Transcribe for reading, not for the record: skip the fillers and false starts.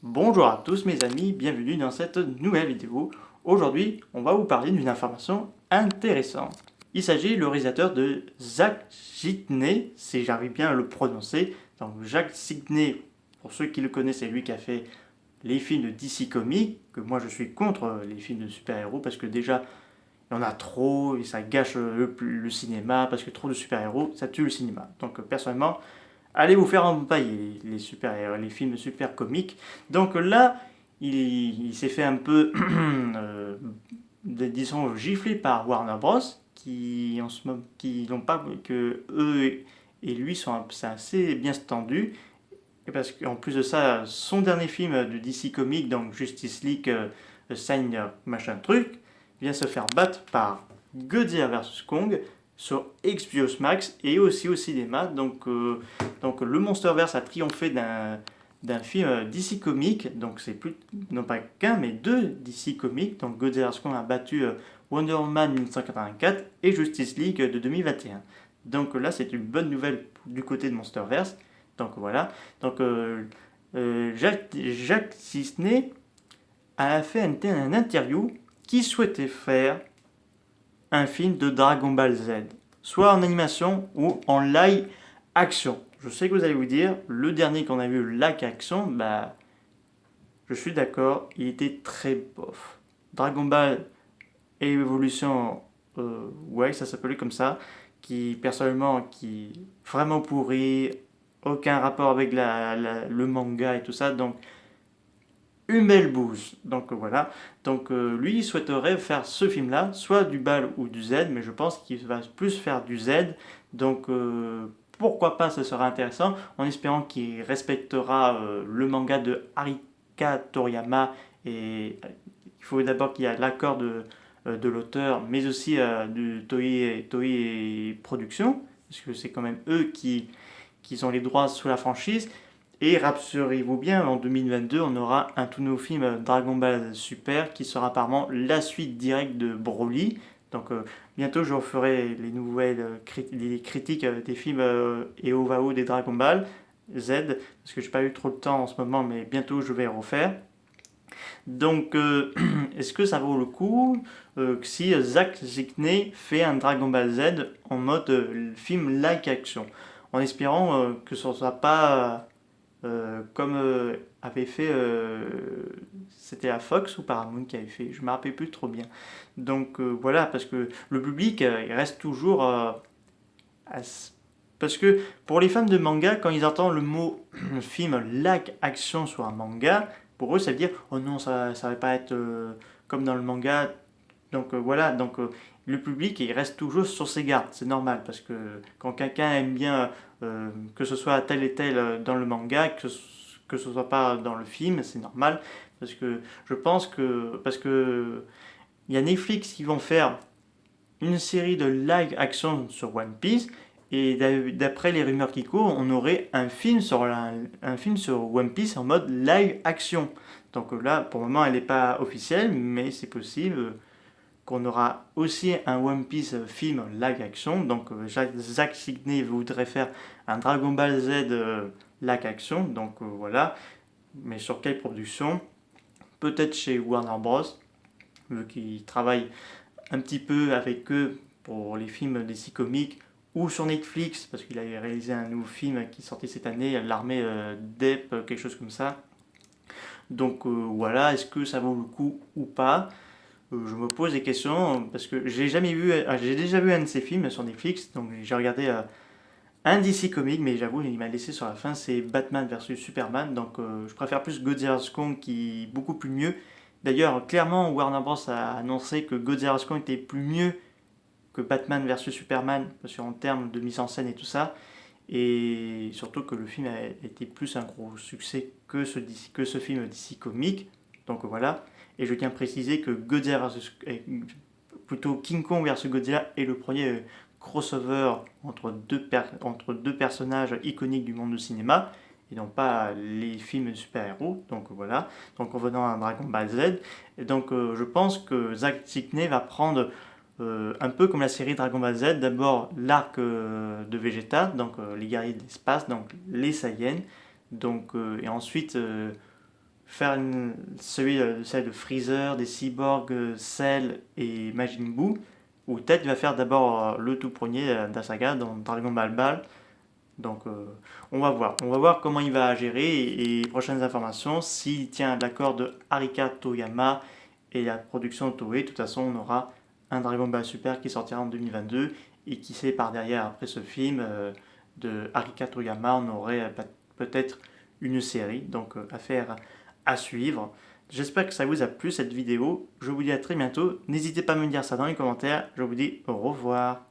Bonjour à tous mes amis, bienvenue dans cette nouvelle vidéo. Aujourd'hui, on va vous parler d'une information intéressante. Il s'agit du réalisateur de Zack Szymanski, si j'arrive bien à le prononcer. Donc Zack Szymanski, pour ceux qui le connaissent, c'est lui qui a fait les films de DC Comics, que moi je suis contre les films de super-héros parce que déjà, il y en a trop et ça gâche le cinéma parce que trop de super-héros, ça tue le cinéma. Donc personnellement, allez vous faire empailler les films super comiques. Donc là, il s'est fait un peu, disons, gifler par Warner Bros. Qui n'ont pas, que eux et lui sont assez bien tendus. Et parce qu'en plus de ça, son dernier film de DC Comics, donc Justice League, Sign machin truc, vient se faire battre par Godzilla vs Kong sur HBO Max et aussi au cinéma. Donc le Monsterverse a triomphé d'un film DC Comics, donc c'est plus non pas qu'un mais deux DC Comics. Donc Godzilla vs Kong a battu Wonder Woman 1984 et Justice League de 2021. Donc là c'est une bonne nouvelle du côté de Monsterverse. Donc voilà. Donc Jacques Disney a fait un interview qui souhaitait faire un film de Dragon Ball Z, soit en animation ou en live action. Je sais que vous allez vous dire, le dernier qu'on a vu live action, bah, je suis d'accord, il était très bof. Dragon Ball Evolution, ouais, ça s'appelait comme ça, qui personnellement, qui vraiment pourri, aucun rapport avec le manga et tout ça, donc une belle bouse. Donc voilà. Donc lui, il souhaiterait faire ce film-là, soit du BAL ou du Z, mais je pense qu'il va plus faire du Z. Donc pourquoi pas, ce sera intéressant, en espérant qu'il respectera le manga de Arika Toriyama. Et il faut d'abord qu'il y ait l'accord de l'auteur, mais aussi du Toei Production, parce que c'est quand même eux qui ont les droits sous la franchise. Et rassurez-vous bien, en 2022, on aura un tout nouveau film Dragon Ball Super qui sera apparemment la suite directe de Broly. Donc bientôt je referai les nouvelles les critiques des films et OVAO des Dragon Ball Z, parce que j'ai pas eu trop de temps en ce moment, mais bientôt je vais refaire. Donc est-ce que ça vaut le coup si Zack Szymanski fait un Dragon Ball Z en mode film like action, en espérant que ce ne soit pas comme avait fait, c'était à Fox ou Paramount qui avait fait, je me rappelle plus trop bien. Donc voilà, parce que le public, il reste toujours parce que pour les fans de manga, quand ils entendent le mot film like action sur un manga, pour eux ça veut dire oh non, ça va pas être comme dans le manga. Donc voilà, donc le public il reste toujours sur ses gardes, c'est normal parce que quand quelqu'un aime bien que ce soit tel et tel dans le manga, que ce soit pas dans le film, c'est normal parce que je pense que parce que il y a Netflix qui vont faire une série de live action sur One Piece et d'après les rumeurs qui courent, on aurait un film sur One Piece en mode live action. Donc là, pour le moment, elle n'est pas officielle, mais c'est possible qu'on aura aussi un One Piece film live action. Donc Zack Szymanski voudrait faire un Dragon Ball Z live action. Donc voilà. Mais sur quelle production? Peut-être chez Warner Bros. Vu qu'ils travaillent un petit peu avec eux pour les films DC Comics. Ou sur Netflix, parce qu'il avait réalisé un nouveau film qui est sorti cette année, L'armée d'Ep, quelque chose comme ça. Donc voilà, est-ce que ça vaut le coup ou pas? Je me pose des questions parce que j'ai déjà vu un de ces films sur Netflix, donc j'ai regardé un DC comic, mais j'avoue il m'a laissé sur la fin, c'est Batman versus Superman, donc je préfère plus Godzilla vs Kong qui est beaucoup plus mieux. D'ailleurs, clairement, Warner Bros a annoncé que Godzilla vs Kong était plus mieux que Batman versus Superman, parce qu'en termes de mise en scène et tout ça, et surtout que le film a été plus un gros succès que ce film DC comic, donc voilà. Et je tiens à préciser que plutôt King Kong versus Godzilla est le premier crossover entre deux personnages iconiques du monde du cinéma et non pas les films de super-héros. Donc voilà. Donc en venant à Dragon Ball Z, et donc je pense que Zack Szymanski va prendre un peu comme la série Dragon Ball Z, d'abord l'arc de Vegeta, donc les guerriers de l'espace, donc les Saiyans, donc et ensuite faire celle de Freezer, des cyborgs, Cell et Majin Buu, ou peut-être il va faire d'abord le tout premier de la saga dans Dragon Ball Ball. Donc on va voir comment il va gérer et prochaines informations, s'il tient l'accord de Arika Toyama et la production de Toei. De toute façon, on aura un Dragon Ball Super qui sortira en 2022 et qui sait par derrière, après ce film de Arika Toyama, on aurait peut-être une série, donc affaire à suivre. J'espère que ça vous a plu cette vidéo. Je vous dis à très bientôt. N'hésitez pas à me dire ça dans les commentaires. Je vous dis au revoir.